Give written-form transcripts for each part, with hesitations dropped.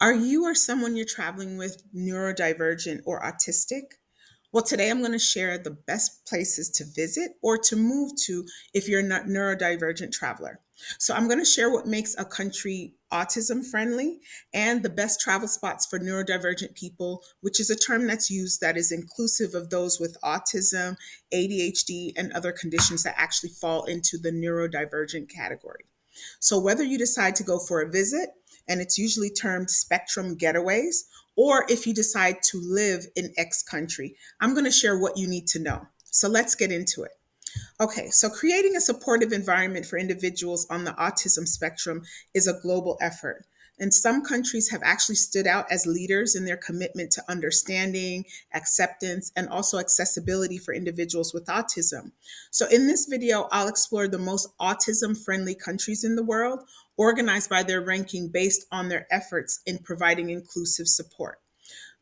Are you or someone you're traveling with neurodivergent or autistic? Well, today I'm going to share the best places to visit or to move to if you're not neurodivergent traveler. So I'm going to share what makes a country autism friendly and the best travel spots for neurodivergent people, which is a term that's used that is inclusive of those with autism, ADHD, and other conditions that actually fall into the neurodivergent category. So whether you decide to go for a visit, and it's usually termed spectrum getaways, or if you decide to live in X country, I'm going to share what you need to know. So let's get into it. Okay, so creating a supportive environment for individuals on the autism spectrum is a global effort. And some countries have actually stood out as leaders in their commitment to understanding, acceptance, and also accessibility for individuals with autism. So, in this video, I'll explore the most autism friendly countries in the world, organized by their ranking based on their efforts in providing inclusive support.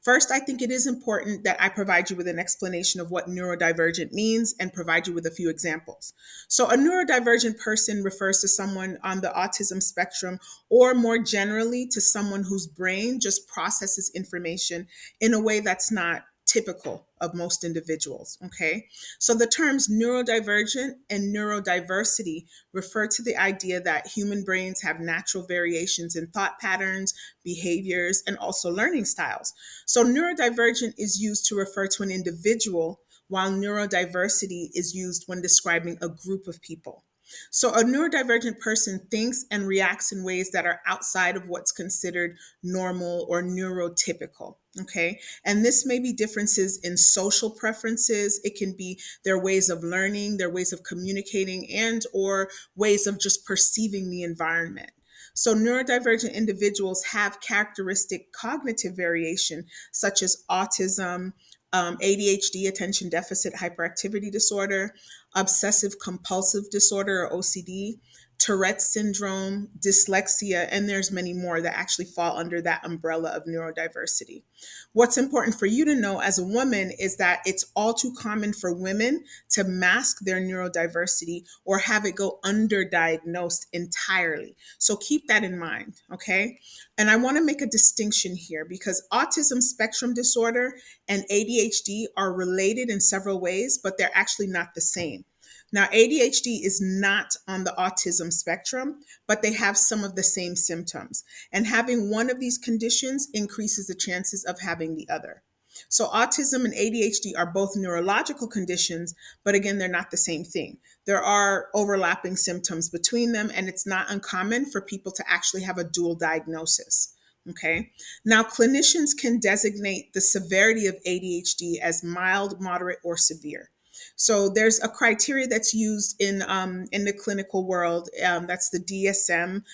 First, I think it is important that I provide you with an explanation of what neurodivergent means and provide you with a few examples. So, a neurodivergent person refers to someone on the autism spectrum, or more generally, to someone whose brain just processes information in a way that's not typical of most individuals. Okay. So, the terms neurodivergent and neurodiversity refer to the idea that human brains have natural variations in thought patterns, behaviors, and also learning styles. So neurodivergent is used to refer to an individual, while neurodiversity is used when describing a group of people. So a neurodivergent person thinks and reacts in ways that are outside of what's considered normal or neurotypical. Okay. And this may be differences in social preferences. It can be their ways of learning, their ways of communicating, and or ways of just perceiving the environment. So, neurodivergent individuals have characteristic cognitive variation, such as autism, ADHD, attention deficit hyperactivity disorder, obsessive compulsive disorder or OCD, Tourette's syndrome, dyslexia, and there's many more that actually fall under that umbrella of neurodiversity. What's important for you to know as a woman is that it's all too common for women to mask their neurodiversity or have it go underdiagnosed entirely. So keep that in mind, okay? And I want to make a distinction here because autism spectrum disorder and ADHD are related in several ways, but they're actually not the same. Now, ADHD is not on the autism spectrum, but they have some of the same symptoms. And having one of these conditions increases the chances of having the other. So, autism and ADHD are both neurological conditions, but again, they're not the same thing. There are overlapping symptoms between them, and it's not uncommon for people to actually have a dual diagnosis. Okay. Now, clinicians can designate the severity of ADHD as mild, moderate, or severe. So there's a criteria that's used in the clinical world. That's the DSM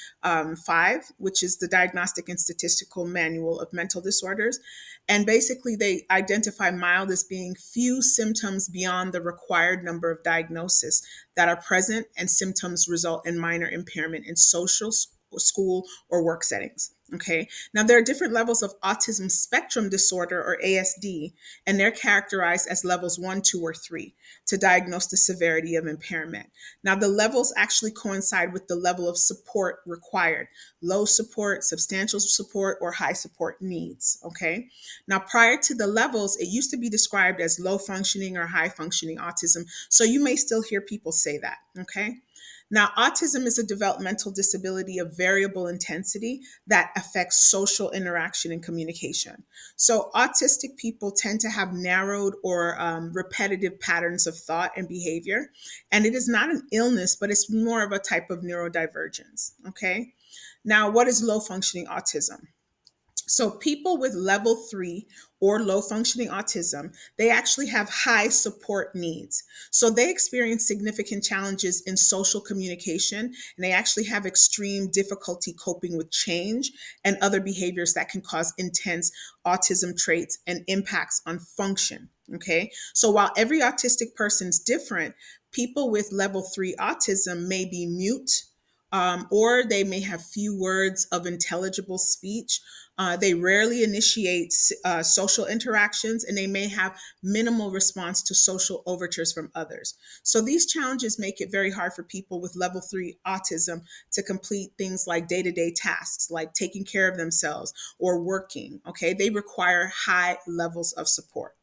5, which is the Diagnostic and Statistical Manual of Mental Disorders. And basically, they identify mild as being few symptoms beyond the required number of diagnoses that are present, and symptoms result in minor impairment in social, school, or work settings. Okay. Now, there are different levels of autism spectrum disorder or ASD, and they're characterized as levels 1, 2, or 3 to diagnose the severity of impairment. Now, the levels actually coincide with the level of support required: low support, substantial support, or high support needs. Okay. Now, prior to the levels, it used to be described as low functioning or high functioning autism. So you may still hear people say that. Okay. Now, autism is a developmental disability of variable intensity that affects social interaction and communication. So, autistic people tend to have narrowed or repetitive patterns of thought and behavior. And it is not an illness, but it's more of a type of neurodivergence. Okay. Now, what is low functioning autism? So people with level 3 or low functioning autism, they actually have high support needs. So they experience significant challenges in social communication, and they actually have extreme difficulty coping with change and other behaviors that can cause intense autism traits and impacts on function. Okay. So while every autistic person's different, people with level 3 autism may be mute, or they may have few words of intelligible speech. They rarely initiate social interactions, and they may have minimal response to social overtures from others. So these challenges make it very hard for people with level 3 autism to complete things like day-to-day tasks, like taking care of themselves or working. Okay, they require high levels of support.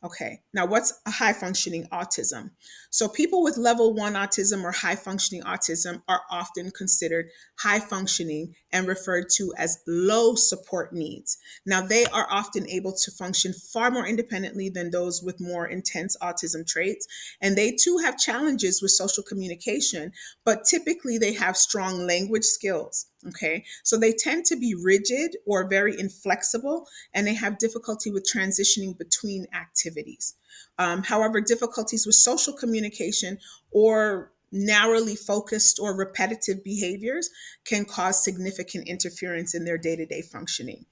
Okay, now what's a high functioning autism? So, people with level 1 autism or high functioning autism are often considered high functioning and referred to as low support needs. Now, they are often able to function far more independently than those with more intense autism traits. And they too have challenges with social communication, but typically they have strong language skills. Okay, so they tend to be rigid or very inflexible, and they have difficulty with transitioning between activities. However, difficulties with social communication or narrowly focused or repetitive behaviors can cause significant interference in their day to day functioning.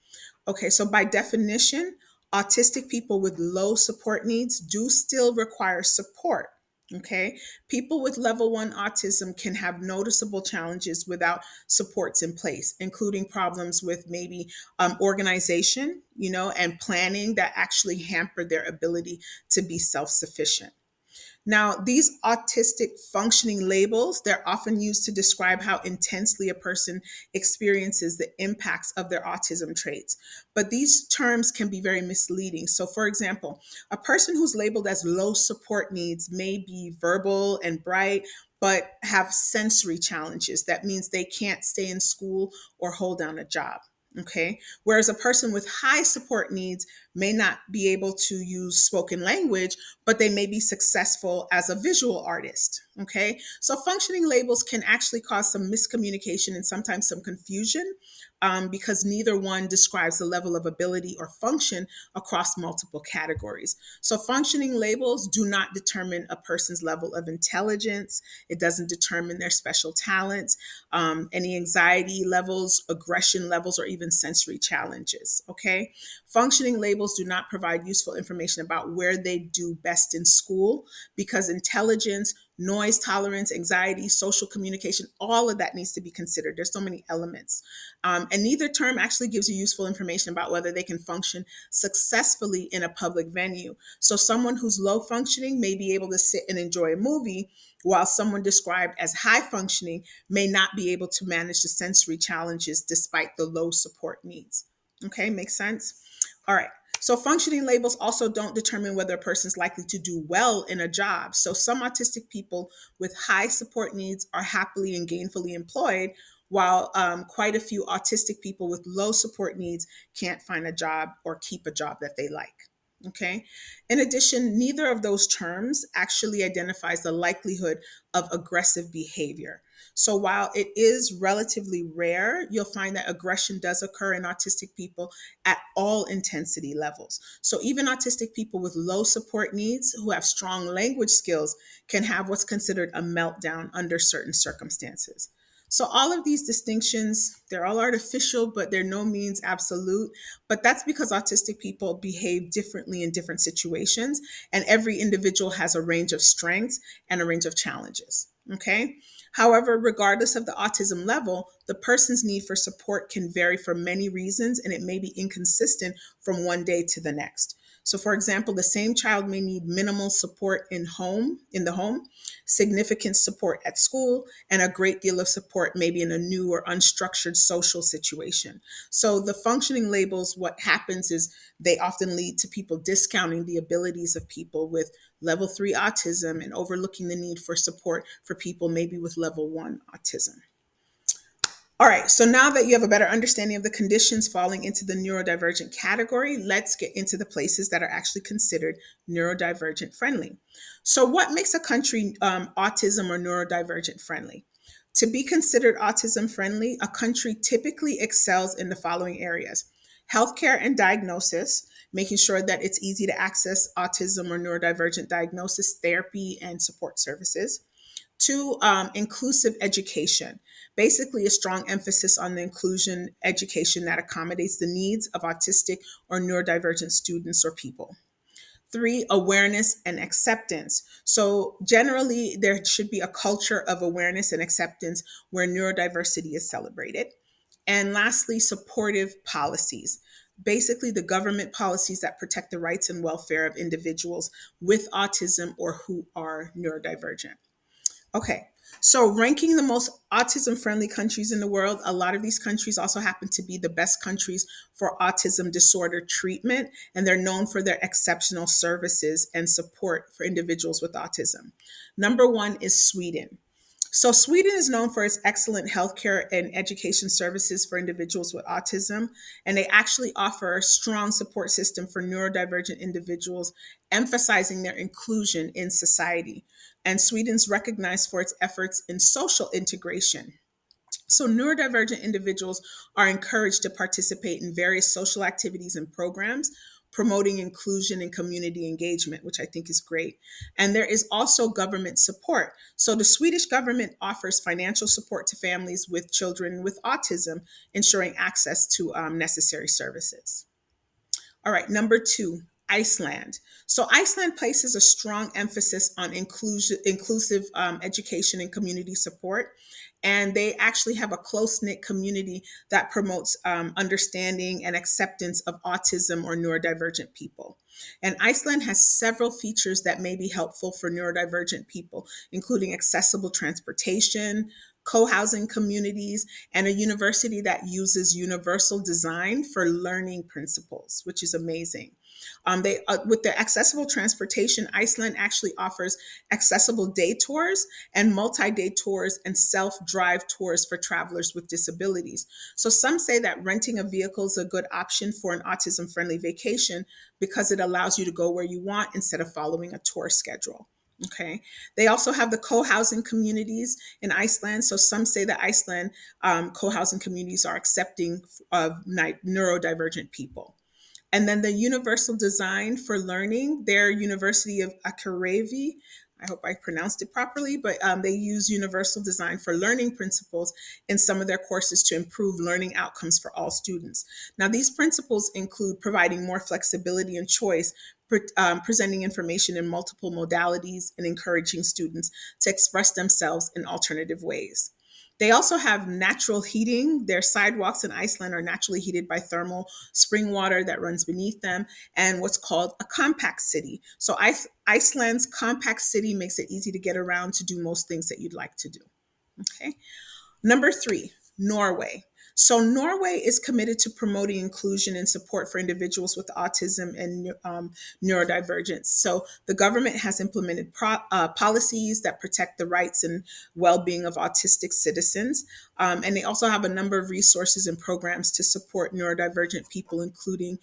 Okay, so by definition, autistic people with low support needs do still require support. Okay, people with level 1 autism can have noticeable challenges without supports in place, including problems with maybe organization, and planning that actually hamper their ability to be self sufficient. Now, these autistic functioning labels, they're often used to describe how intensely a person experiences the impacts of their autism traits. But these terms can be very misleading. So, for example, a person who's labeled as low support needs may be verbal and bright, but have sensory challenges. That means they can't stay in school or hold down a job. Okay. Whereas a person with high support needs may not be able to use spoken language, but they may be successful as a visual artist. Okay. So functioning labels can actually cause some miscommunication and sometimes some confusion, because neither one describes the level of ability or function across multiple categories. So functioning labels do not determine a person's level of intelligence. It doesn't determine their special talents, any anxiety levels, aggression levels, or even sensory challenges. Okay. Functioning labels do not provide useful information about where they do best in school, because intelligence, noise tolerance, anxiety, social communication, all of that needs to be considered. There's so many elements. And neither term actually gives you useful information about whether they can function successfully in a public venue. So someone who's low functioning may be able to sit and enjoy a movie, while someone described as high functioning may not be able to manage the sensory challenges despite the low support needs. Okay, makes sense? All right. So functioning labels also don't determine whether a person's likely to do well in a job. So some autistic people with high support needs are happily and gainfully employed, while quite a few autistic people with low support needs can't find a job or keep a job that they like. Okay. In addition, neither of those terms actually identifies the likelihood of aggressive behavior. So while it is relatively rare, you'll find that aggression does occur in autistic people at all intensity levels. So even autistic people with low support needs who have strong language skills can have what's considered a meltdown under certain circumstances. So all of these distinctions, they're all artificial, but they're no means absolute. But that's because autistic people behave differently in different situations, and every individual has a range of strengths and a range of challenges. Okay. However, regardless of the autism level, the person's need for support can vary for many reasons, and it may be inconsistent from one day to the next. So, for example, the same child may need minimal support in the home, significant support at school, and a great deal of support maybe in a new or unstructured social situation. So the functioning labels, what happens is they often lead to people discounting the abilities of people with level 3 autism and overlooking the need for support for people maybe with level 1 autism. All right, so now that you have a better understanding of the conditions falling into the neurodivergent category, let's get into the places that are actually considered neurodivergent friendly. So, what makes a country autism or neurodivergent friendly? To be considered autism friendly, a country typically excels in the following areas: healthcare and diagnosis, making sure that it's easy to access autism or neurodivergent diagnosis, therapy, and support services. Two, inclusive education, basically a strong emphasis on the inclusion education that accommodates the needs of autistic or neurodivergent students or people. Three, awareness and acceptance. So generally, there should be a culture of awareness and acceptance where neurodiversity is celebrated. And lastly, supportive policies. Basically, the government policies that protect the rights and welfare of individuals with autism or who are neurodivergent. Okay, so ranking the most autism friendly countries in the world, a lot of these countries also happen to be the best countries for autism disorder treatment, and they're known for their exceptional services and support for individuals with autism. Number one is Sweden. So, Sweden is known for its excellent healthcare and education services for individuals with autism, and they actually offer a strong support system for neurodivergent individuals, emphasizing their inclusion in society. And Sweden's recognized for its efforts in social integration. So, neurodivergent individuals are encouraged to participate in various social activities and programs, promoting inclusion and community engagement, which I think is great. And there is also government support. So, the Swedish government offers financial support to families with children with autism, ensuring access to necessary services. All right, number two, Iceland. So Iceland places a strong emphasis on inclusive education and community support. And they actually have a close knit community that promotes understanding and acceptance of autism or neurodivergent people. And Iceland has several features that may be helpful for neurodivergent people, including accessible transportation, co housing communities, and a university that uses universal design for learning principles, which is amazing. They with the accessible transportation, Iceland actually offers accessible day tours and multi-day tours and self-drive tours for travelers with disabilities. So some say that renting a vehicle is a good option for an autism-friendly vacation because it allows you to go where you want instead of following a tour schedule. Okay. They also have the co-housing communities in Iceland. So some say that Iceland co-housing communities are accepting of neurodivergent people. And then the universal design for learning, their University of Akureyri, I hope I pronounced it properly, but they use universal design for learning principles in some of their courses to improve learning outcomes for all students. Now, these principles include providing more flexibility and choice, presenting information in multiple modalities, and encouraging students to express themselves in alternative ways. They also have natural heating. Their sidewalks in Iceland are naturally heated by thermal spring water that runs beneath them, and what's called a compact city. So Iceland's compact city makes it easy to get around to do most things that you'd like to do. Okay. Number three, Norway. So Norway is committed to promoting inclusion and support for individuals with autism and neurodivergence. So the government has implemented policies that protect the rights and well-being of autistic citizens. And they also have a number of resources and programs to support neurodivergent people, including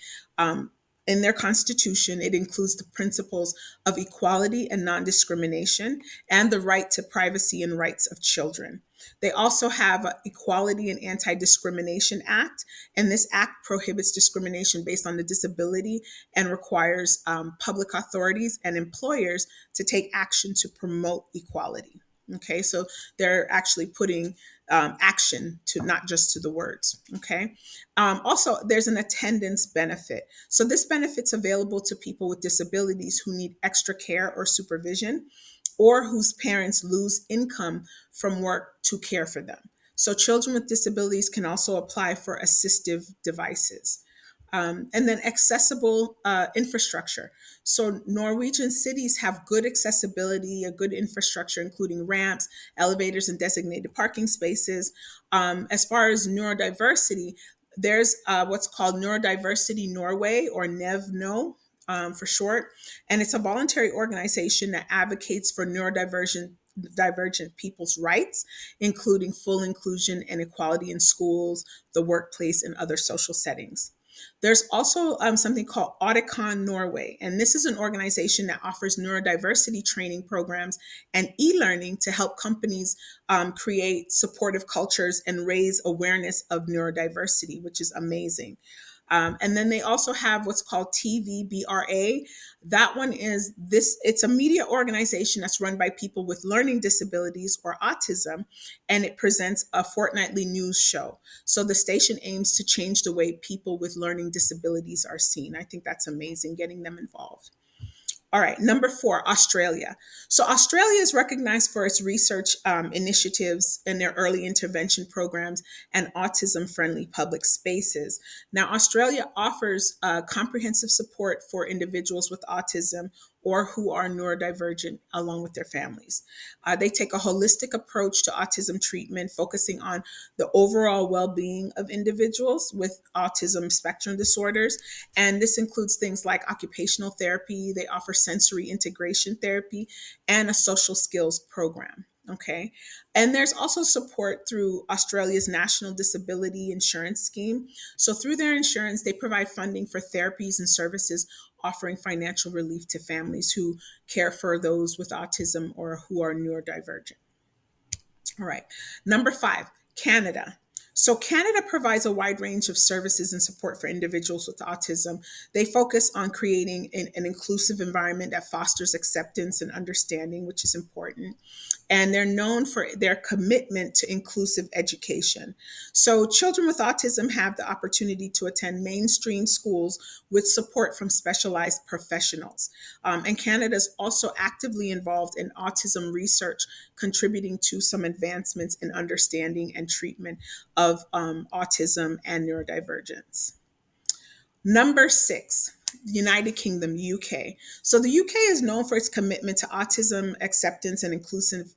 in their constitution, it includes the principles of equality and non-discrimination and the right to privacy and rights of children. They also have an Equality and Anti-Discrimination Act, and this act prohibits discrimination based on the disability and requires public authorities and employers to take action to promote equality. Okay, so they're actually putting action to not just to the words. Okay, also there's an attendance benefit. So this benefit's available to people with disabilities who need extra care or supervision, or whose parents lose income from work to care for them. So children with disabilities can also apply for assistive devices. And then accessible infrastructure. So Norwegian cities have good accessibility, a good infrastructure, including ramps, elevators, and designated parking spaces. As far as neurodiversity, there's what's called Neurodiversity Norway, or NEVNO for short. And it's a voluntary organization that advocates for neurodivergent people's rights, including full inclusion and equality in schools, the workplace, and other social settings. There's also something called Auticon Norway, and this is an organization that offers neurodiversity training programs and e-learning to help companies create supportive cultures and raise awareness of neurodiversity, which is amazing. And then they also have what's called TVBRA. That one is this, it's a media organization that's run by people with learning disabilities or autism, and it presents a fortnightly news show. So the station aims to change the way people with learning disabilities are seen. I think that's amazing, getting them involved. All right, number four, Australia. So Australia is recognized for its research initiatives and their early intervention programs and autism-friendly public spaces. Now, Australia offers comprehensive support for individuals with autism or who are neurodivergent along with their families. They take a holistic approach to autism treatment, focusing on the overall well-being of individuals with autism spectrum disorders, and this includes things like occupational therapy. They offer sensory integration therapy and a social skills program. Okay. And there's also support through Australia's National Disability Insurance Scheme. So, through their insurance, they provide funding for therapies and services, offering financial relief to families who care for those with autism or who are neurodivergent. All right. Number five, Canada. So, Canada provides a wide range of services and support for individuals with autism. They focus on creating an inclusive environment that fosters acceptance and understanding, which is important. And they're known for their commitment to inclusive education. So, children with autism have the opportunity to attend mainstream schools with support from specialized professionals. And Canada is also actively involved in autism research, contributing to some advancements in understanding and treatment of autism and neurodivergence. Number six, United Kingdom, UK. So the UK is known for its commitment to autism acceptance and inclusive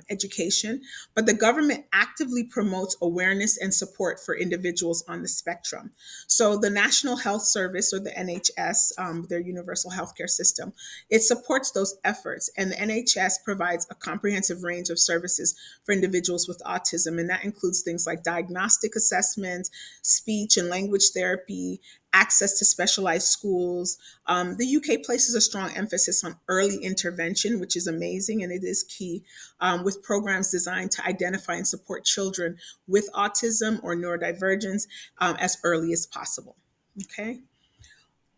education, but the government actively promotes awareness and support for individuals on the spectrum. So the National Health Service, or the NHS, their universal healthcare system, it supports those efforts, and the NHS provides a comprehensive range of services for individuals with autism, and that includes things like diagnostic assessments, speech and language therapy, access to specialized schools. The UK places a strong emphasis on early intervention, which is amazing and it is key, with programs designed to identify and support children with autism or neurodivergence as early as possible. Okay.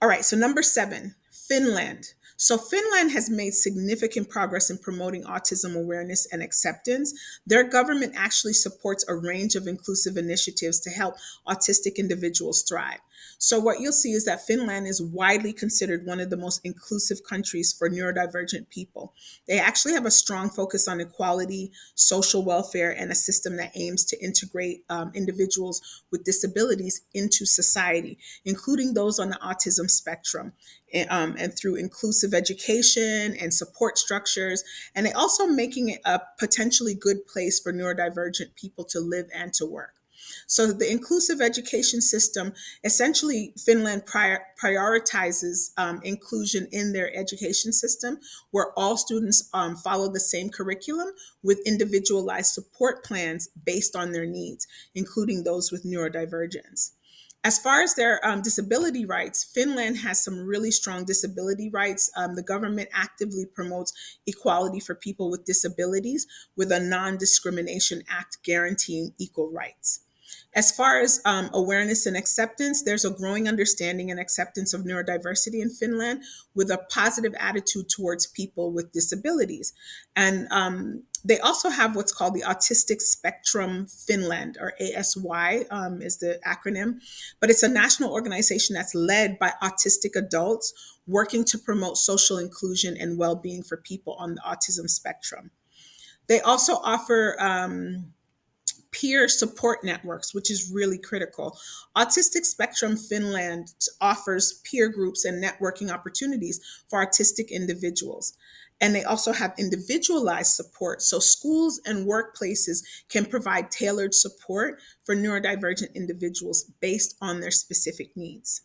All right, so number seven, Finland. So Finland has made significant progress in promoting autism awareness and acceptance. Their government actually supports a range of inclusive initiatives to help autistic individuals thrive. So what you'll see is that Finland is widely considered one of the most inclusive countries for neurodivergent people. They actually have a strong focus on equality, social welfare, and a system that aims to integrate individuals with disabilities into society, including those on the autism spectrum, and through inclusive education and support structures. And they also making it a potentially good place for neurodivergent people to live and to work. So the inclusive education system, essentially Finland prioritizes inclusion in their education system, where all students follow the same curriculum with individualized support plans based on their needs, including those with neurodivergence. As far as their disability rights, Finland has some really strong disability rights. The government actively promotes equality for people with disabilities with a non discrimination act guaranteeing equal rights. As far as awareness and acceptance, there's a growing understanding and acceptance of neurodiversity in Finland with a positive attitude towards people with disabilities. And they also have what's called the Autistic Spectrum Finland, or ASY is the acronym, but it's a national organization that's led by autistic adults working to promote social inclusion and well-being for people on the autism spectrum. They also offer peer support networks, which is really critical. Autistic Spectrum Finland offers peer groups and networking opportunities for autistic individuals. And they also have individualized support. So schools and workplaces can provide tailored support for neurodivergent individuals based on their specific needs.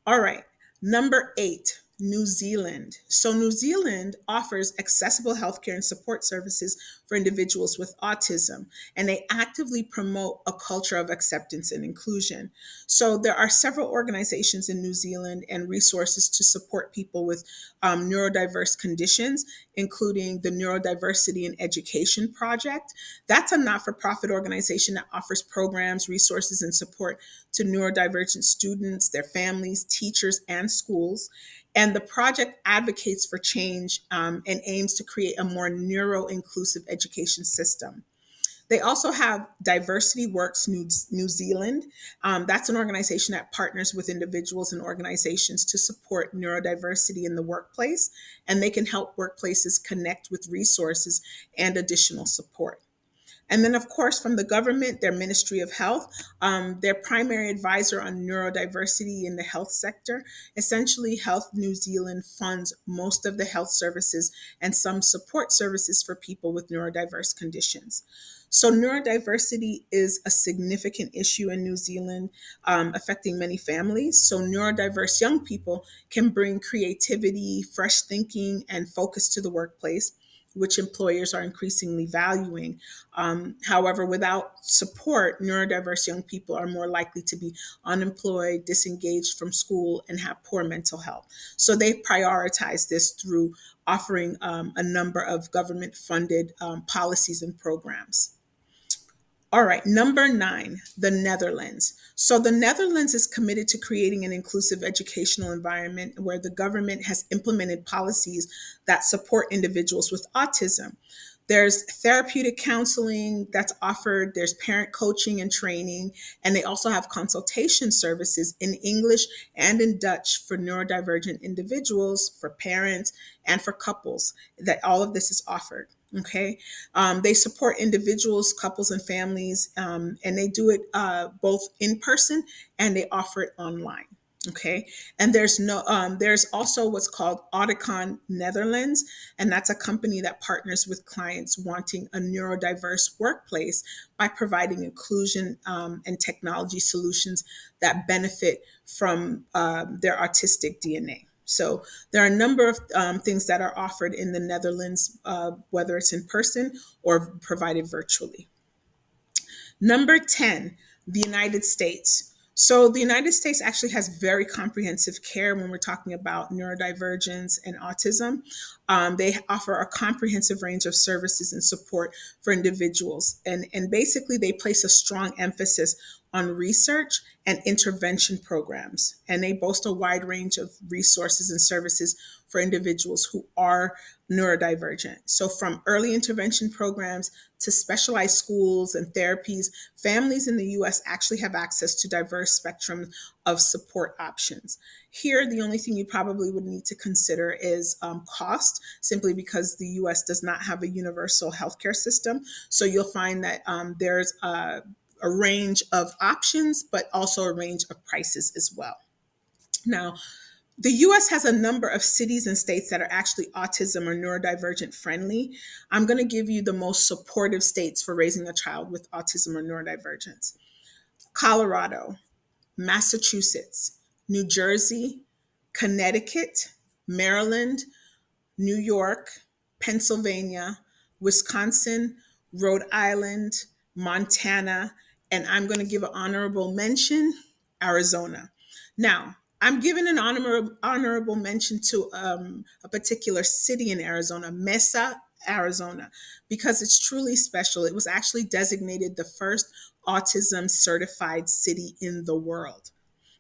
All right, number eight, New Zealand. So, New Zealand offers accessible healthcare and support services for individuals with autism, and they actively promote a culture of acceptance and inclusion. So, there are several organizations in New Zealand and resources to support people with neurodiverse conditions, including the Neurodiversity in Education Project. That's a not for profit organization that offers programs, resources, and support to neurodivergent students, their families, teachers, and schools. And the project advocates for change and aims to create a more neuro inclusive education system. They also have Diversity Works New Zealand. That's an organization that partners with individuals and organizations to support neurodiversity in the workplace, and they can help workplaces connect with resources and additional support. And then, of course, from the government, their Ministry of Health, their primary advisor on neurodiversity in the health sector. Essentially, Health New Zealand funds most of the health services and some support services for people with neurodiverse conditions. So, neurodiversity is a significant issue in New Zealand, affecting many families. So, neurodiverse young people can bring creativity, fresh thinking, and focus to the workplace, which employers are increasingly valuing. However, without support, neurodiverse young people are more likely to be unemployed, disengaged from school, and have poor mental health. So they prioritize this through offering a number of government funded policies and programs. All right, number 9, the Netherlands. So the Netherlands is committed to creating an inclusive educational environment where the government has implemented policies that support individuals with autism. There's therapeutic counseling that's offered, there's parent coaching and training, and they also have consultation services in English and in Dutch for neurodivergent individuals, for parents, and for couples, that all of this is offered. Okay. They support individuals, couples, and families, and they do it both in person and they offer it online. Okay, and there's also what's called Audicon Netherlands, and that's a company that partners with clients wanting a neurodiverse workplace by providing inclusion and technology solutions that benefit from their artistic DNA. So there are a number of things that are offered in the Netherlands, whether it's in person or provided virtually. Number 10, the United States. So the United States actually has very comprehensive care when we're talking about neurodivergence and autism. They offer a comprehensive range of services and support for individuals. And basically, they place a strong emphasis on research and intervention programs. And they boast a wide range of resources and services for individuals who are neurodivergent. So, from early intervention programs to specialized schools and therapies, families in the US actually have access to diverse spectrum of support options. Here, the only thing you probably would need to consider is cost, simply because the US does not have a universal healthcare system. So you'll find that there's a range of options, but also a range of prices as well. Now, the US has a number of cities and states that are actually autism or neurodivergent friendly. I'm going to give you the most supportive states for raising a child with autism or neurodivergence: Colorado, Massachusetts, New Jersey, Connecticut, Maryland, New York, Pennsylvania, Wisconsin, Rhode Island, Montana, and I'm going to give an honorable mention, Arizona. Now, I'm giving an honorable mention to a particular city in Arizona, Mesa, Arizona, because it's truly special. It was actually designated the first autism certified city in the world.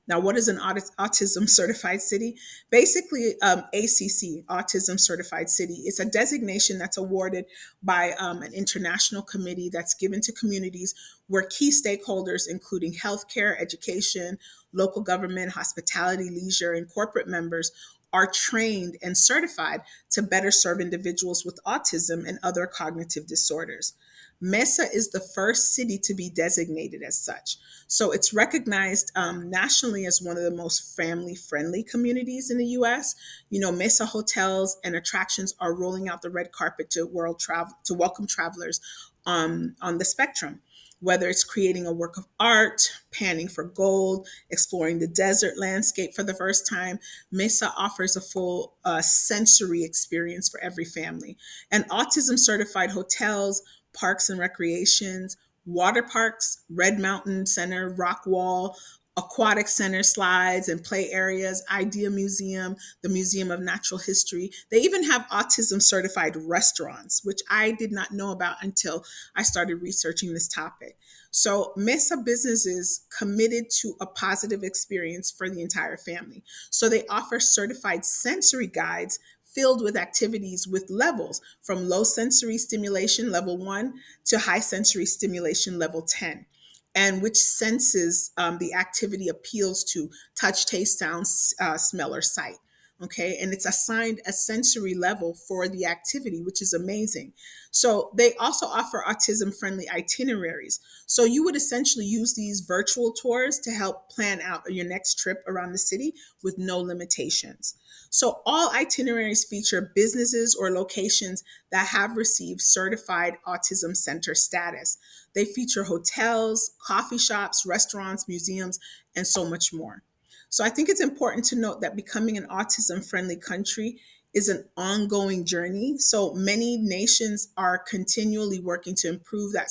Now, what is an autism certified city? Basically, ACC, Autism Certified City, is a designation that's awarded by an international committee that's given to communities where key stakeholders, including healthcare, education, local government, hospitality, leisure, and corporate members, are trained and certified to better serve individuals with autism and other cognitive disorders. Mesa is the first city to be designated as such. So it's recognized nationally as one of the most family friendly communities in the US. You know, Mesa hotels and attractions are rolling out the red carpet to to welcome travelers on the spectrum. Whether it's creating a work of art, panning for gold, exploring the desert landscape for the first time, Mesa offers a full sensory experience for every family. And autism certified hotels, parks and recreations, water parks, Red Mountain Center, Rock Wall, aquatic center, slides and play areas, Idea Museum, the Museum of Natural History. They even have autism certified restaurants, which I did not know about until I started researching this topic. So Mesa Business is committed to a positive experience for the entire family. So they offer certified sensory guides, filled with activities with levels from low sensory stimulation level 1 to high sensory stimulation level 10, and which senses the activity appeals to: touch, taste, sound, smell, or sight. Okay, and it's assigned a sensory level for the activity, which is amazing. So they also offer autism friendly itineraries. So you would essentially use these virtual tours to help plan out your next trip around the city with no limitations. So all itineraries feature businesses or locations that have received certified autism center status. They feature hotels, coffee shops, restaurants, museums, and so much more. So I think it's important to note that becoming an autism friendly country is an ongoing journey. So many nations are continually working to improve their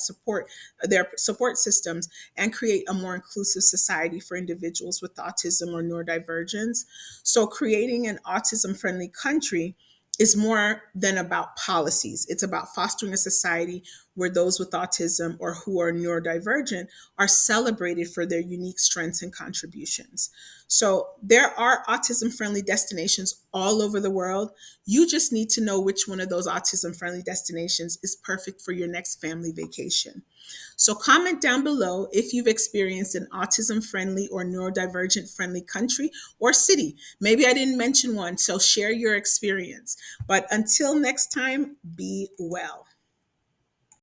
support systems, and create a more inclusive society for individuals with autism or neurodivergence. So creating an autism friendly country is more than about policies. It's about fostering a society where those with autism or who are neurodivergent are celebrated for their unique strengths and contributions. So there are autism friendly destinations all over the world. You just need to know which one of those autism friendly destinations is perfect for your next family vacation. So comment down below if you've experienced an autism friendly or neurodivergent friendly country or city. Maybe I didn't mention one, so share your experience. But until next time, be well.